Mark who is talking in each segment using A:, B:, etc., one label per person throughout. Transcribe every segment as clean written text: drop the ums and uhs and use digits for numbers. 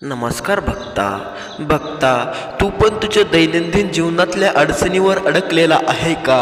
A: नमस्कार भक्ता, तू पण तुझ्या दैनंदिन जीवनातल्या अडचणीवर अडकलेला आहे का?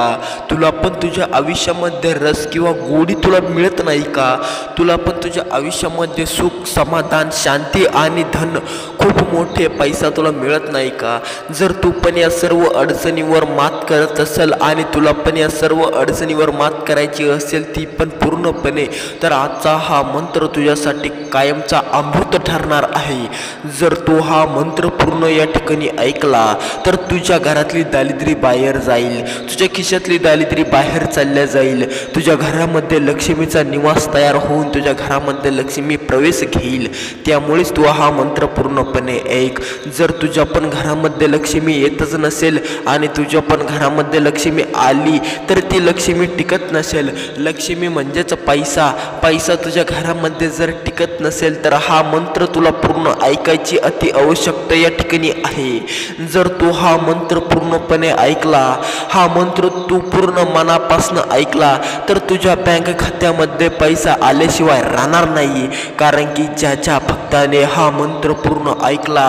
A: तुला पण तुझ्या आयुष्यामध्ये रस किंवा गोडी तुला मिळत नाही का? तुला पण तुझ्या आयुष्यामध्ये सुख, समाधान, शांती आणि धन, खूप मोठे पैसा तुला मिळत नाही का? जर तू पण या सर्व अडचणीवर मात करत असेल आणि तुला पण या सर्व अडचणीवर मात करायची असेल ती पण पूर्णपणे, तर आजचा हा मंत्र तुझ्यासाठी कायमचा अमृत ठरणार आहे. जर तू हा मंत्र पूर्ण या ठिकाणी ऐकला तर तुझ्या घरातली दारिद्र्य बाहेर जाईल, तुझ्या खिशातली दारिद्र्य बाहेर चालल्या जाईल, तुझ्या घरामध्ये लक्ष्मीचा निवास तयार होऊन तुझ्या घरामध्ये लक्ष्मी प्रवेश घेईल. त्यामुळेच तू हा मंत्र पूर्णपणे ऐक. जर तुझ्या पण घरामध्ये लक्ष्मी येतच नसेल आणि तुझ्या पण घरामध्ये लक्ष्मी आली तर ती लक्ष्मी टिकत नसेल, लक्ष्मी म्हणजेच पैसा, पैसा तुझ्या घरामध्ये जर टिकत नसेल तर हा मंत्र तुला पूर्ण ऐकायची अति आवश्यकता या ठिकाणी आहे. जर तू हा मंत्र पूर्णपणे ऐकला, हा मंत्र तू पूर्ण मनापासून ऐकला तर तुझ्या बँक खात्यामध्ये पैसा आल्याशिवाय राहणार नाही. कारण की ज्याच्या भक्ताने हा मंत्र पूर्ण ऐकला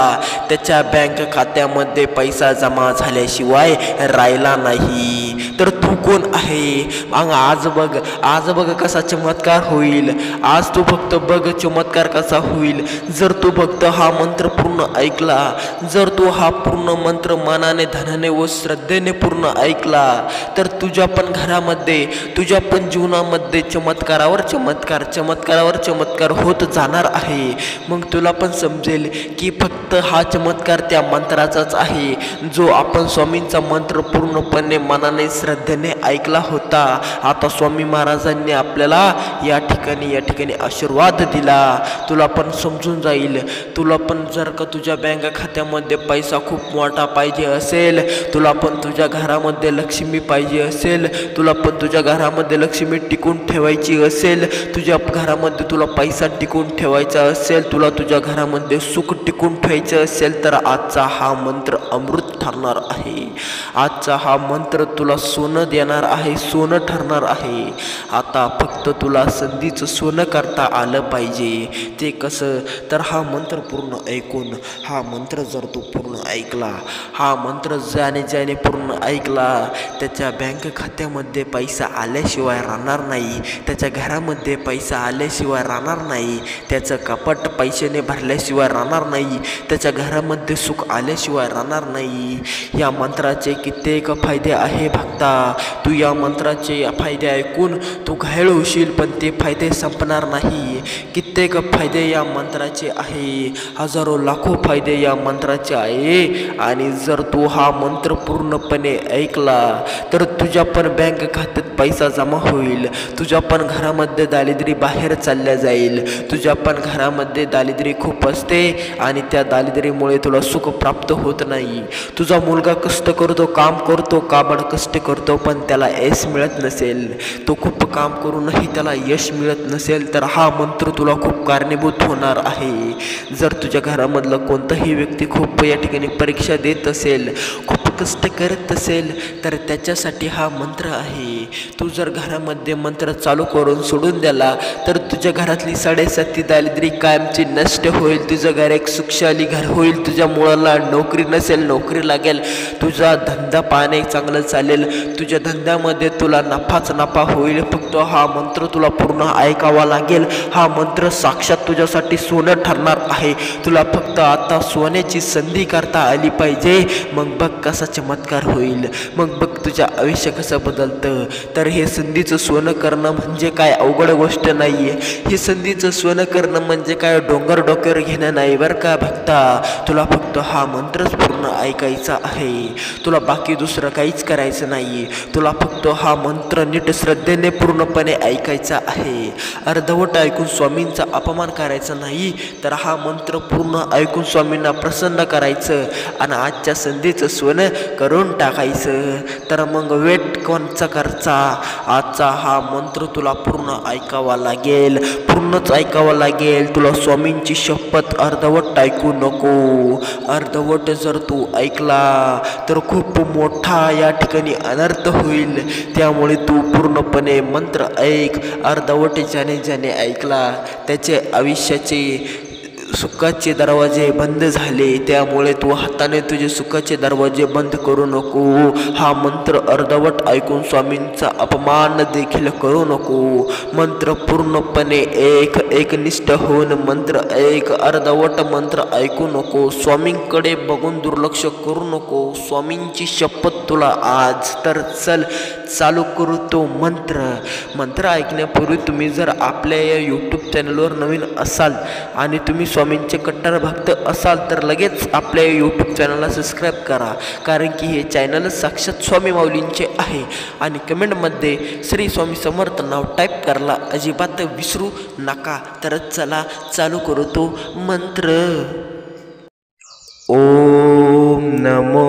A: त्याच्या बँक खात्यामध्ये पैसा जमा झाल्याशिवाय राहिला नाही. तर तू कोण आहे? मग आज बघ कसा चमत्कार होईल. आज तू फक्त बघ चमत्कार कसा होईल. जर तू फक्त हा मंत्र पूर्ण ऐकला, जर तू हा पूर्ण मंत्र मनाने, धनाने व श्रद्धेने पूर्ण ऐकला तर तुझ्या पण घरामध्ये, तुझ्या पण जीवनामध्ये चमत्कारावर चमत्कार, चमत्कारावर चमत्कार होत जाणार आहे. मग तुला पण समजेल की फक्त हा चमत्कार त्या मंत्राचाच आहे जो आपण स्वामींचा मंत्र पूर्णपणे मनाने, श्रद्धेने ऐकला होता. आता स्वामी महाराजांनी आपल्याला या ठिकाणी आशीर्वाद दिला. तुला पण समजून जाईल. तुला पण जर का तुझ्या बँक खात्यामध्ये पैसा खूप मोठा पाहिजे असेल, तुला पण तुझ्या घरामध्ये लक्ष्मी पाहिजे असेल, तुला पण तुझ्या घरामध्ये लक्ष्मी टिकून ठेवायची असेल, तुझ्या घरामध्ये तुला पैसा टिकून ठेवायचा असेल, तुला तुझ्या घरामध्ये सुख टिकून ठेवायचं असेल तर आजचा हा मंत्र अमृत ठरणार आहे. आजचा हा मंत्र तुला सोनं देणार आहे, सोनं ठरणार आहे. आता फक्त तुला संधीचं सोनं करता आलं पाहिजे. ते कसं? तर हा मंत्र पूर्ण ऐकून, हा मंत्र जर तू पूर्ण ऐकला, हा मंत्र ज्याने पूर्ण ऐकला त्याच्या बँक खात्यामध्ये पैसा आल्याशिवाय राहणार नाही, त्याच्या घरामध्ये पैसा आल्याशिवाय राहणार नाही, त्याचं कपाट पैशाने भरल्याशिवाय राहणार नाही, त्याच्या घरामध्ये सुख आल्याशिवाय राहणार नाही. या मंत्राचे कित्येक फायदे आहे भक्ता. तू या मंत्राचे फायदे ऐकून तू घायल होशील पण ते फायदे संपणार नाही. कित्येक फायदे या मंत्राचे आहे, हजारो लाखो फायदे या मंत्राचे आहे. आणि जर तू हा मंत्र पूर्णपणे ऐकला तर तुझ्या पण बँक खात्यात पैसा जमा होईल, तुझ्या पण घरामध्ये दारिद्र्य बाहेर चालल्या जाईल. तुझ्या पण घरामध्ये दारिद्र्य खूप असते आणि त्या दारिद्र्यामुळे तुला सुख प्राप्त होत नाही. तुझा मुलगा कष्ट करतो, काम करतो, काबड कष्ट करतो पण त्याला यश मिळत नसेल, तो खूप काम करूनही त्याला यश मिळत नसेल तर हा मंत्र तुला खूप कारणीभूत होणार आहे. जर तुझ्या घरामधला कोणताही व्यक्ती खूप या ठिकाणी परीक्षा देत असेल, खूप कष्ट करत असेल तर त्याच्यासाठी हा मंत्र आहे. तू जर घरामध्ये मंत्र चालू करून सोडून दिला तर तुझ्या घरातली 7.5 दारिद्र्य कायमची नष्ट होईल. तुझं घर एक सुखशाली घर होईल. तुझ्या मुलाला नोकरी नसेल, नोकरी लागेल. तुझा धंदा पाहणे चांगलं चालेल. तुझ्या धंद्यामध्ये तुला नफाच नफा होईल. फक्त हा मंत्र तुला पूर्ण ऐकावा लागेल. हा मंत्र साक्षात तुझ्यासाठी सोनं ठरणार आहे. तुला फक्त आता सोन्याची संधी करता आली पाहिजे. मग बघ कसा चमत्कार होईल. मग बघ तुझ्या आयुष्य कसं बदलतं. तर हे संधीचं सोनं करणं म्हणजे काय अवघड गोष्ट नाही आहे. हे संधीचं सोनं करणं म्हणजे काय डोंगर डोक्यावर घेणं नाही बरं का भक्ता. तुला फक्त हा मंत्रच पूर्ण ऐकायचा आहे. तुला बाकी दुसरं काहीच करायचं नाही. तुला फक्त हा मंत्र नीट श्रद्धेने पूर्णपणे ऐकायचा आहे. अर्धवट ऐकून स्वामींचा अपमान करायचा नाही, तर हा मंत्र पूर्ण ऐकून स्वामींना प्रसन्न करायचं आणि आजच्या संधीचं सोनं करून टाकायचं. तर मग वेट कोणचा करचा? आजचा हा मंत्र तुला पूर्ण ऐकावा लागेल, पूर्णच ऐकावा लागेल. तुला स्वामींची शपथ अर्धवट ऐकू नको. अर्धवट जर तू ऐकला तर खूप मोठा या ठिकाणी अनर्थ होईल. त्यामुळे तू पूर्णपणे मंत्र ऐक. अर्धवट ज्याने ऐकला त्याचे आयुष्याचे सुखाचे दरवाजे बंद झाले, त्यामुळे तू हाताने तुझे सुखाचे दरवाजे बंद करू नको. हा मंत्र अर्धवट ऐकून स्वामींचा अपमान देखील करू नको. मंत्र पूर्णपणे एकनिष्ठ होऊन मंत्र ऐक. अर्धवट मंत्र ऐकू नको. स्वामींकडे बघून दुर्लक्ष करू नको. स्वामींची शपथ तुला आज. तर चल चालू करू तो मंत्र ऐकण्यापूर्वी तुम्ही जर आपल्या या यूट्यूब चॅनलवर नवीन असाल आणि तुम्ही स्वामींचे कट्टर भक्त असाल तर लगेच आपल्या यूट्यूब चॅनलला सबस्क्राईब करा, कारण की हे चॅनल साक्षात स्वामी माऊलींचे आहे. आणि कमेंटमध्ये श्री स्वामी समर्थ नाव टाईप करायला अजिबात विसरू नका. तर चला चालू करू तो मंत्र. ओम नमो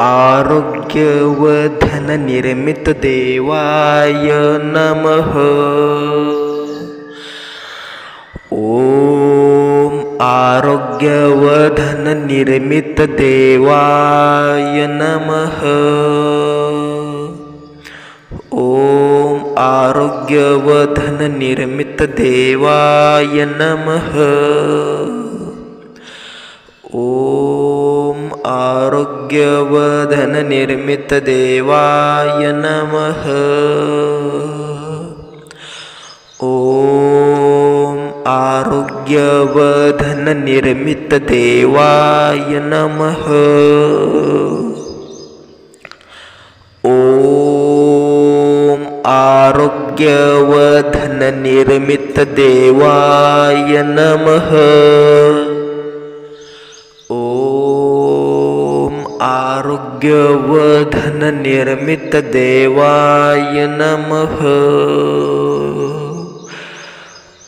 A: आरोग्य व धन निर्मित देवाय नमः. ओम आरोग्य व धन निर्मित देवाय नमः. ओम आरोग्य व धन निर्मित देवाय नमः. ओम आरोग्य व धन निर्मित देवाय नमः. ओम आरोग्य व धन निर्मित देवाय नमः. ओम आरोग्य व धन निर्मित देवाय नमः. ओम आरोग्य व धन निर्मित देवाय नमः.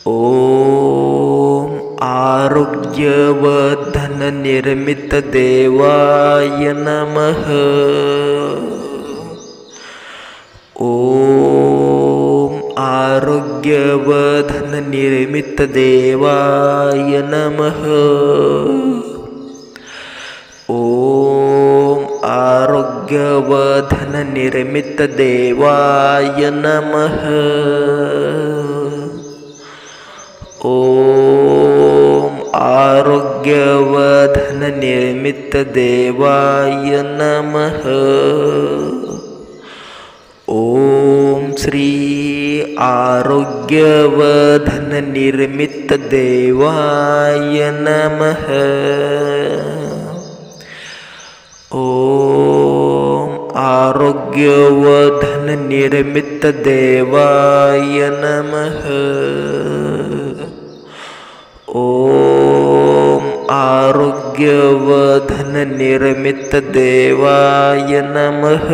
A: ओम आरोग्य व धन निर्मित देवाय नमः. ओम आरोग्य व धन निर्मित देवाय नमः. ओम आरोग्य व धन निर्मित देवाय नमः. ओम आरोग्य व धन निर्मित देवाय नमः. ओम श्री आरोग्य व धन निर्मित देवाय नमः. ओम आरोग्य व धन निर्मित देवाय नमः. ओम आरोग्य व धन निर्मित देवाय नमः.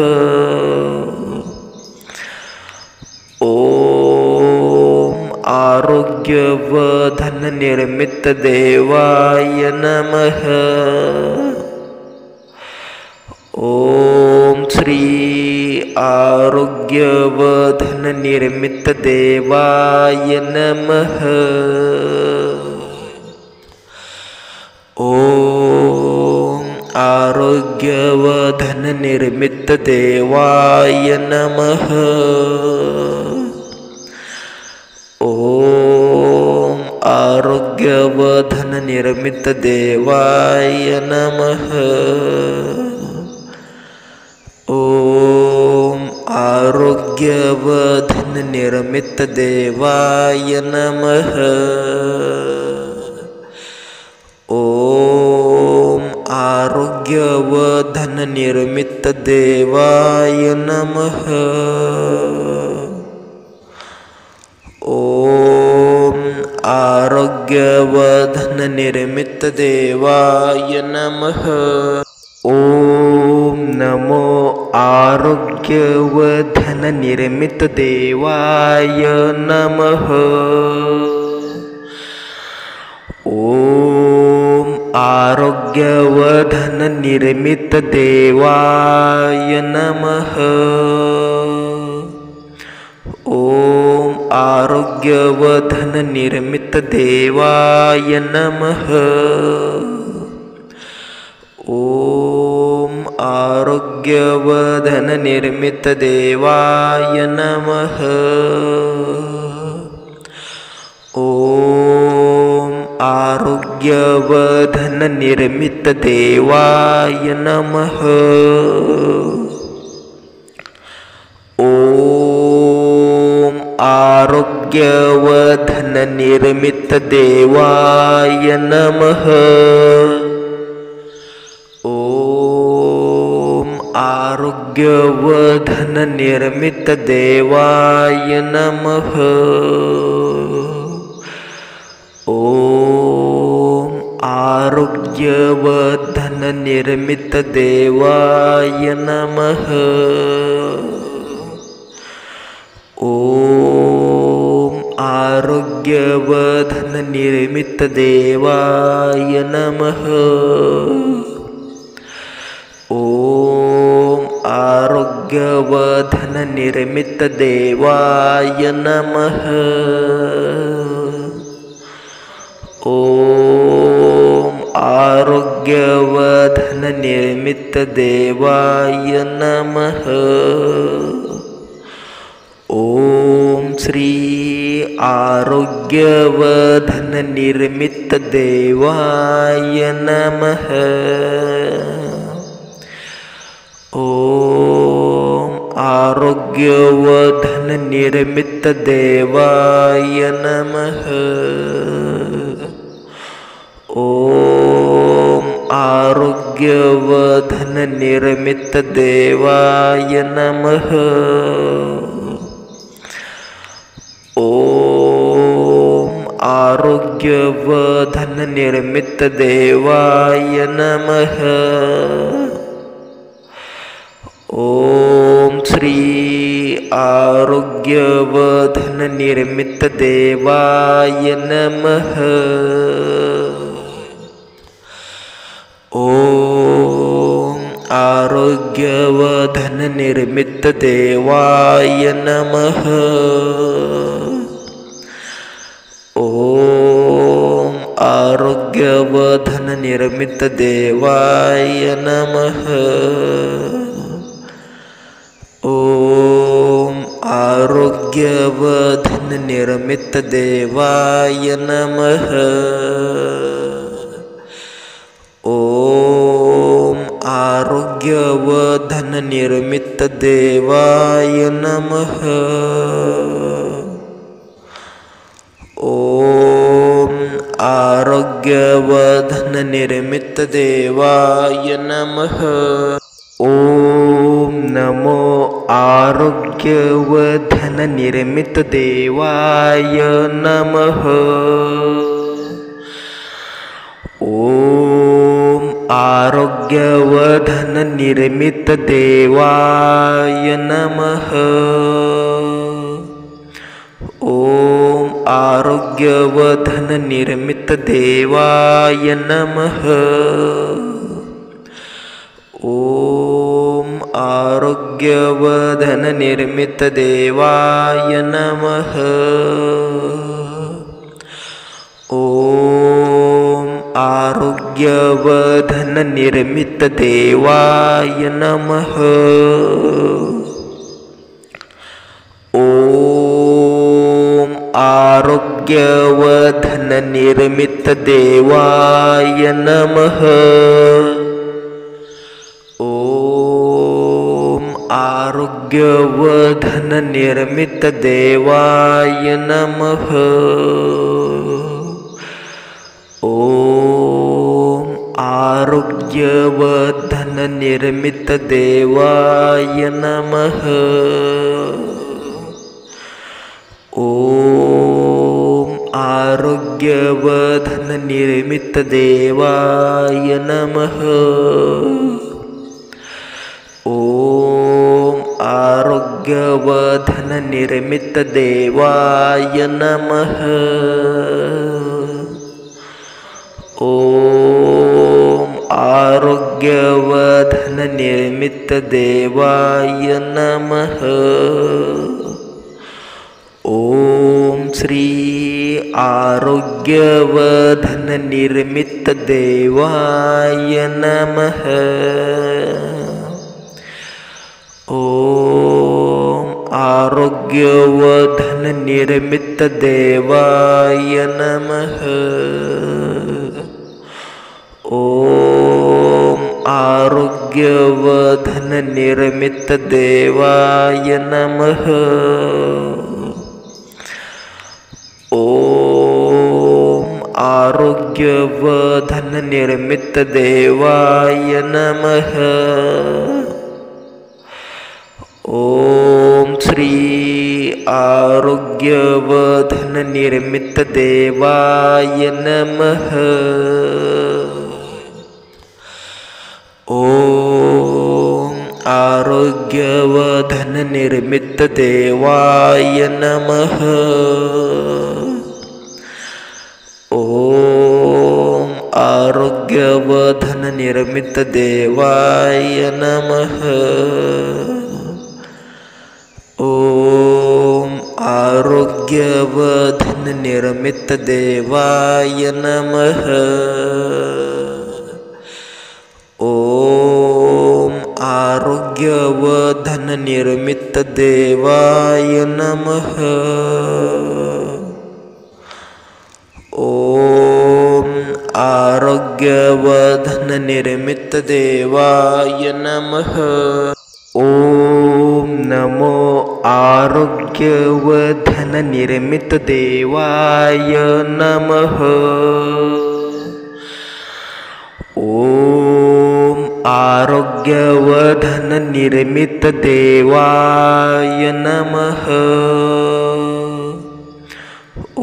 A: ओम आरोग्य व धन निर्मित देवाय नमः. ओम श्री आरोग्य व धन निर्मित देवाय नमः. ओम आरोग्य व धन निर्मित देवाय नमः. ओम आरोग्य व धन निर्मित देवाय नमः. ओम आरोग्य व धन निर्मित देवाय नमः. ओम आरोग्य व धन निर्मित देवाय नमः. ओम आरोग्य व धन निर्मित देवाय नमः. ओम नमो आरोग्य व धन निर्मित देवाय नमः. ओम आरोग्य व धन निर्मित देवाय नमः. ओम आरोग्य व धन निर्मित देवाय नमः. ओम आरोग्य व धन निर्मित देवाय नमः. ओम आरोग्य आरोग्यवर्धन निर्मित देवाय नमः। ओम आरोग्यवर्धन निर्मित देवाय नमः। ओम आरोग्यवर्धन निर्मित देवाय नमः। ओम आरोग्यवर्धन निर्मित देवाय नमः। ओम आरोग्यवर्धन निर्मित देवाय नमः। ओम आरोग्यवर्धन निर्मित देवाय नमः। ओम आरोग्यवर्धन निर्मित देवाय नमः। ओम श्री आरोग्यवर्धन निर्मित देवाय नमः। ओम आरोग्यवर्धन निर्मित देवाय नमः। ओम आरोग्यवर्धन निर्मित देवाय नमः। ओम आरोग्यवर्धन निर्मित देवाय नमः। ओम श्री आरोग्यवर्धन निर्मित देवाय नमः। ओम आरोग्यवर्धन निर्मित देवाय नमः। ओम आरोग्यवर्धन निर्मित देवाय नमः। ओम आरोग्यवर्धन निर्मित देवाय नमः। ओम आरोग्यवर्धन निर्मित देवाय नमः। ओम आरोग्यवर्धन निर्मित देवाय नमः। ओम नमो आरोग्यवर्धन निर्मित देवाय नमः। ओम आरोग्यवर्धन निर्मित देवाय नमः। ओम आरोग्यवर्धन निर्मित देवाय नमः। ओम आरोग्यवर्धन निर्मित देवाय नमः। ओम आरोग्यवर्धन निर्मित देवाय नमः। ओम आरोग्यवर्धन निर्मित देवाय नमः। ओम आरोग्यवर्धन निर्मित देवाय नमः। ओम आरोग्यवर्धन निर्मित देवाय नमः। ओम आरोग्यवर्धन निर्मित देवाय नमः। ओम आरोग्यवर्धन निर्मित देवाय नमः। ओम आरोग्यवर्धन निर्मित देवाय नमः। ओम श्री आरोग्यवर्धन निर्मित देवाय नमः। ओम आरोग्यवर्धन निर्मित देवाय नमः। ॐ आरोग्यवधननिर्मितदेवाय नमः। ॐ आरोग्यवधननिर्मितदेवाय नमः। ॐ श्री आरोग्यवधननिर्मितदेवाय नमः। ॐ आरोग्यवधननिर्मितदेवाय नमः। ॐ आरोग्यवधननिर्मितदेवाय नमः। ॐ आरोग्यवधननिर्मितदेवाय नमः। ॐ आरोग्यवधननिर्मितदेवाय नमः। ॐ आरोग्यवधननिर्मितदेवाय नमः। ॐ नमो आरोग्यवधननिर्मितदेवाय नमः। ॐ आरोग्यवधननिर्मितदेवाय नमः। ॐ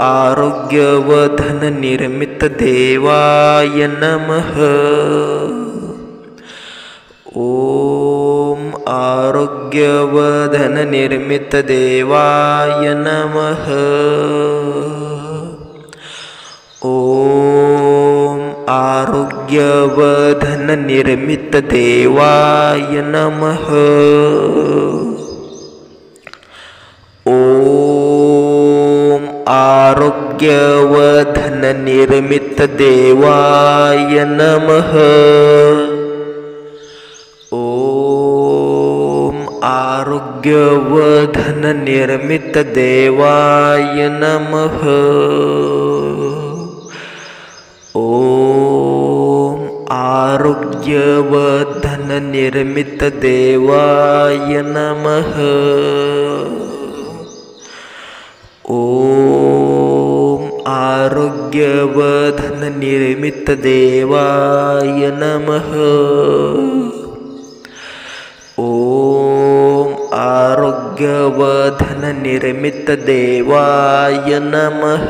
A: आरोग्यवधननिर्मितदेवाय नमः। ॐ आरोग्यवधननिर्मितदेवाय नमः। ॐ आरोग्यवधननिर्मितदेवाय नमः। ॐ आरोग्यवधननिर्मितदेवाय नमः। ॐ आरोग्यवधननिर्मितदेवाय नमः। ॐ आरोग्यवधननिर्मितदेवाय नमः। ॐ आरोग्यवधननिर्मितदेवाय नमः। ॐ आरोग्यवधननिर्मितदेवाय नमः।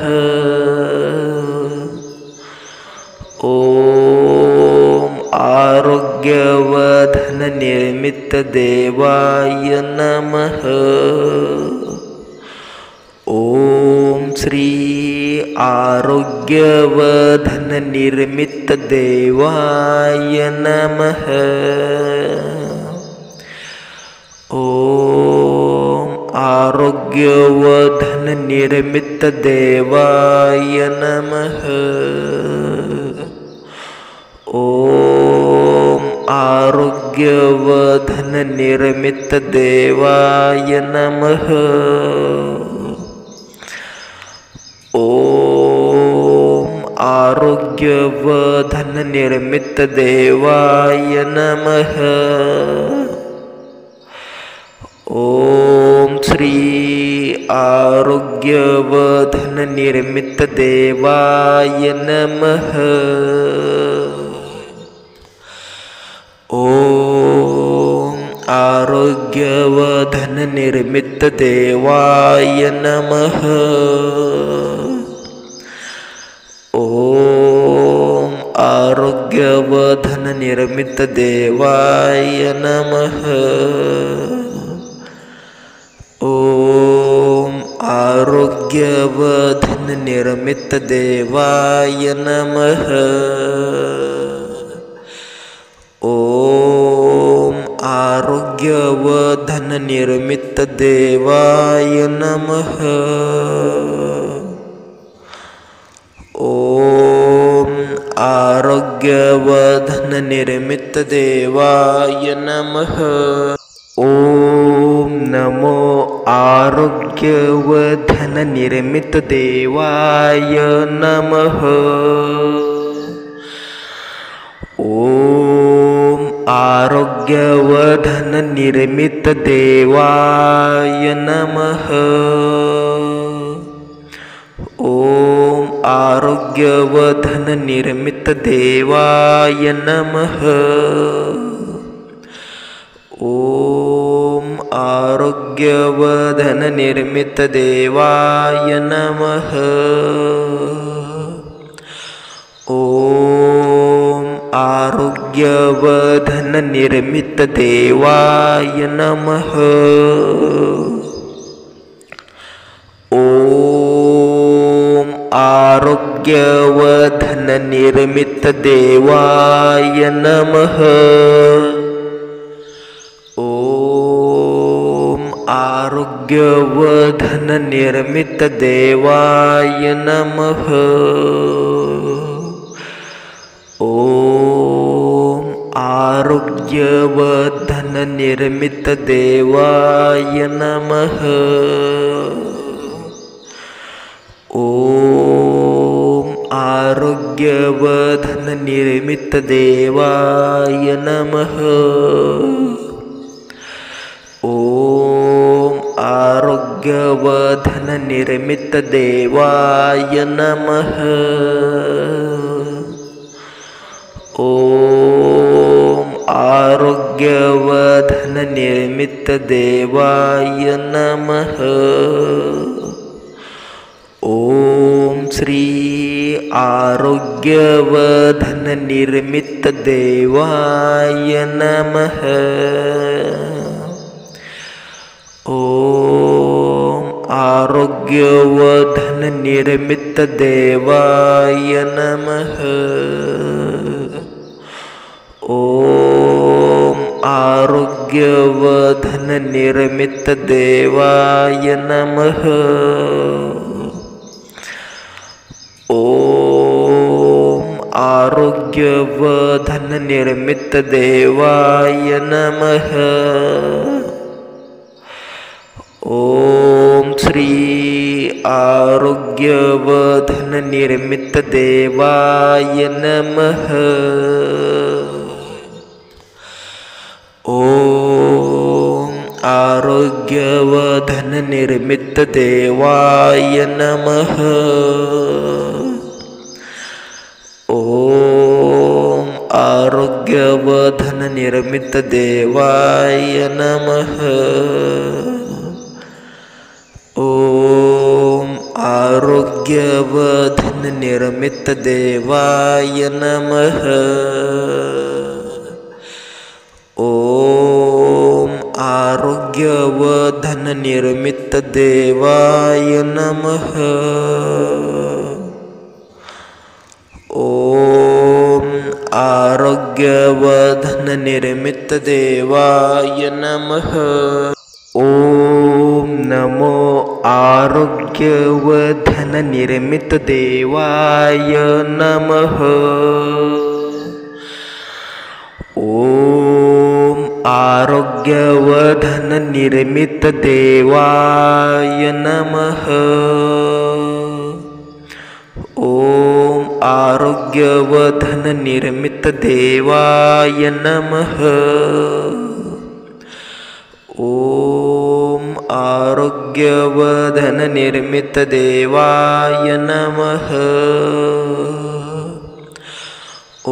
A: ॐ आरोग्यवधननिर्मितदेवाय नमः। ॐ श्री आरोग्यवधननिर्मितदेवाय नमः। ॐ आरोग्यवधननिर्मितदेवाय नमः। ॐ आरोग्यवधननिर्मितदेवाय नमः। ॐ आरोग्यवधननिर्मितदेवाय नमः। ॐ श्री आरोग्यवधननिर्मितदेवाय नमः। ॐ आरोग्यवधननिर्मितदेवाय नमः। ॐ आरोग्यवधननिर्मितदेवाय नमः। ॐ आरोग्यवधननिर्मितदेवाय नमः। ॐ आरोग्यवधननिर्मितदेवाय नमः। ॐ आरोग्यवधननिर्मितदेवाय नमः। ॐ नमो आरोग्यवधननिर्मितदेवाय नमः। आरोग्यवर्धन निर्मित देवाय नमः। ओम आरोग्यवर्धन निर्मित देवाय नमः। ओम आरोग्यवर्धन निर्मित देवाय नमः। ओम आरोग्यवर्धन निर्मित देवाय नमः। ओम आरोग्यवर्धन निर्मित देवाय नमः। ओम आरोग्यवर्धन निर्मित देवाय नमः। ओम आरोग्यवर्धन निर्मित देवाय नमः। ओम आरोग्यवर्धन निर्मित देवाय नमः। ओम आरोग्यवर्धन निर्मित देवाय नमः। ओम आरोग्यवर्धन निर्मित देवाय नमः। ओम श्री आरोग्यवर्धन निर्मित देवाय नमः। ओम आरोग्यवर्धन निर्मित देवाय नमः। ओम आरोग्यवर्धन निर्मित देवाय नमः। ओम आरोग्यवर्धन निर्मित देवाय नमः। ओम श्री आरोग्यवर्धन निर्मित देवाय नमः। ओम आरोग्यवर्धन निर्मित देवाय नमः। ओम आरोग्यवर्धन निर्मित देवाय नमः। ओम आरोग्यवर्धन निर्मित देवाय नमः। ओम आरोग्यवर्धन निर्मित देवाय नमः। ओम आरोग्यवर्धन निर्मित देवाय नमः। ओम नमो आरोग्यवर्धन निर्मित देवाय नमः। ओम आरोग्यवर्धन निर्मित देवाय नमः। ओम आरोग्यवर्धन निर्मित देवाय नमः। ओम आरोग्यवर्धन निर्मित देवाय नमः।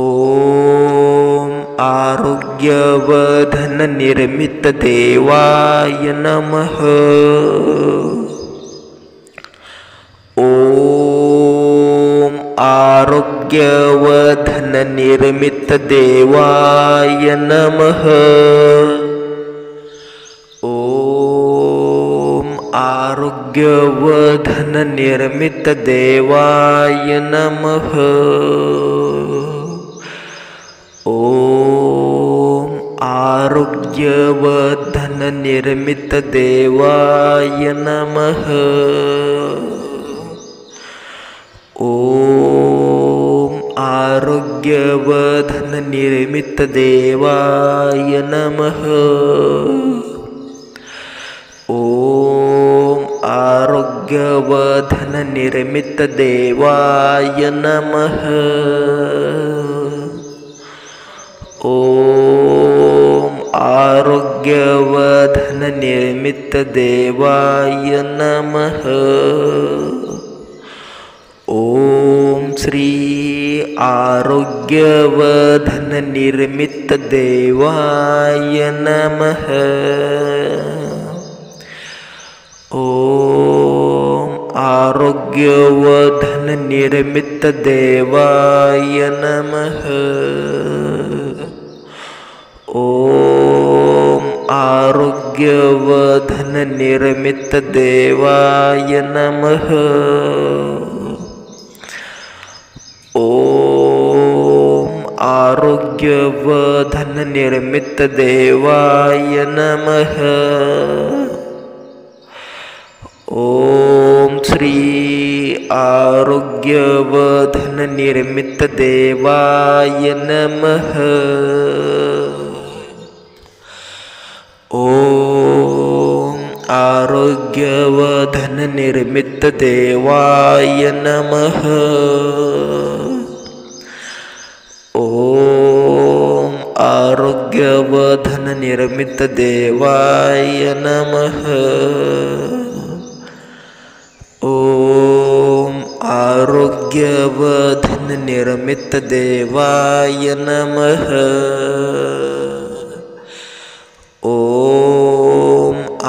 A: ओम आरोग्यवर्धन निर्मित देवाय नमः। ओम आरोग्यवर्धन निर्मित देवाय नमः। ओम आरोग्यवर्धन निर्मित देवाय नमः। ओम आरोग्यवर्धन निर्मित देवाय नमः। ओम आरोग्यवर्धन निर्मित देवाय नमः। ओम आरोग्यवर्धन निर्मित देवाय नमः। ओम निर्मितदेवाय नमः। ॐ श्री आरोग्यवर्धननिर्मितदेवाय नमः। ॐ आरोग्यवर्धननिर्मितदेवाय नमः। ॐ आरोग्यवर्धननिर्मितदेवाय नमः। ॐ आरोग्यवर्धननिर्मितदेवाय नमः। ॐ श्री आरोग्यवर्धननिर्मितदेवाय नमः। ॐ आरोग्यवर्धननिर्मितदेवाय नमः। ॐ आरोग्यवर्धननिर्मितदेवाय नमः। ॐ आरोग्यवर्धननिर्मितदेवाय नमः। ॐ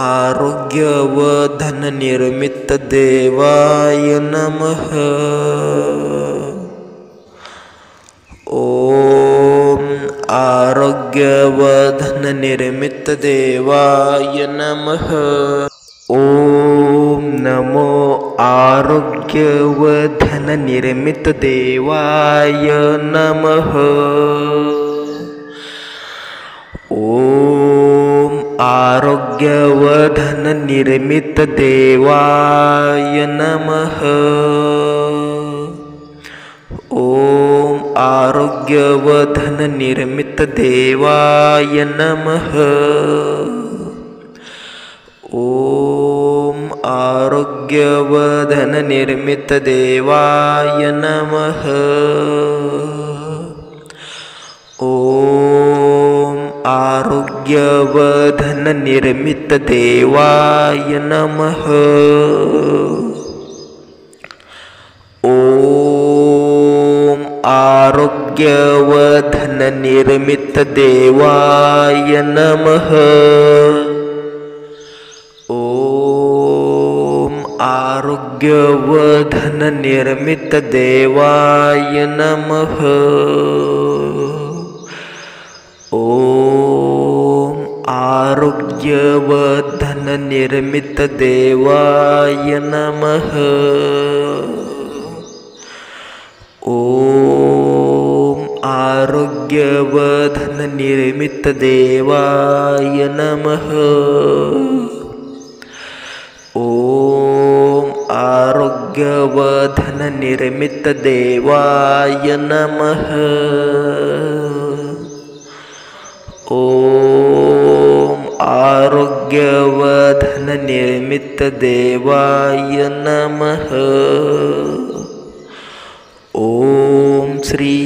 A: आरोग्यवर्धननिर्मितदेवाय नमः। ॐ आरोग्यवर्धननिर्मितदेवाय नमः। ॐ नमो आरोग्यवर्धननिर्मितदेवाय नमः। ॐ आरोग्यवर्धननिर्मितदेवाय नमः। ॐ आरोग्यवर्धननिर्मितदेवाय नमः। ॐ आरोग्यवर्धननिर्मितदेवाय नमः। ॐ आरोग्यवर्धननिर्मितदेवाय नमः। ॐ आरोग्यवर्धननिर्मितदेवाय नमः। ॐ आरोग्यवर्धननिर्मितदेवाय नमः। ॐ आरोग्यवर्धननिर्मितदेवाय नमः। ॐ आरोग्यवर्धननिर्मितदेवाय नमः। ॐ आरोग्यवर्धननिर्मितदेवाय नमः। ॐ आरोग्यवर्धननिर्मितदेवाय नमः। ॐ श्री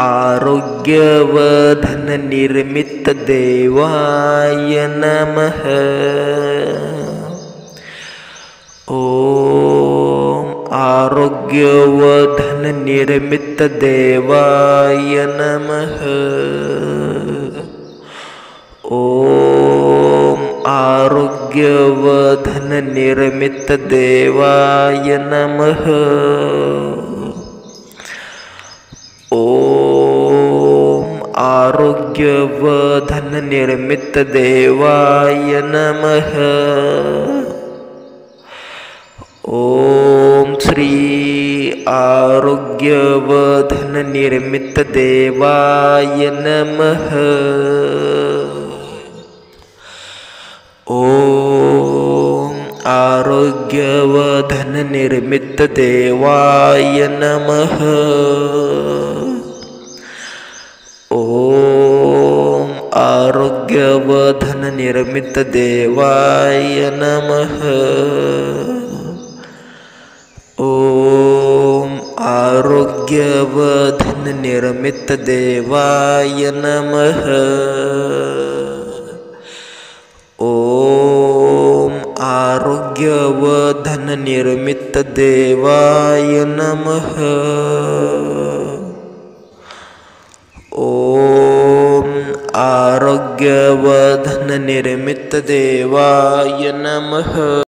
A: आरोग्यवर्धननिर्मितदेवाय नमः। ॐ आरोग्यवर्धननिर्मितदेवाय नमः। ॐ आरोग्यवर्धननिर्मितदेवाय नमः। ॐ आरोग्यवर्धननिर्मितदेवाय नमः। ॐ श्री आरोग्यवर्धननिर्मितदेवाय नमः। ॐ आरोग्यवर्धननिर्मितदेवाय नमः। ॐ आरोग्यवर्धननिर्मितदेवाय नमः। ॐ आरोग्यवर्धननिर्मितदेवाय नमः। ॐ आरोग्यवधननिर्मित देवाय नमः। ओम आरोग्यवधननिर्मित देवाय नमः।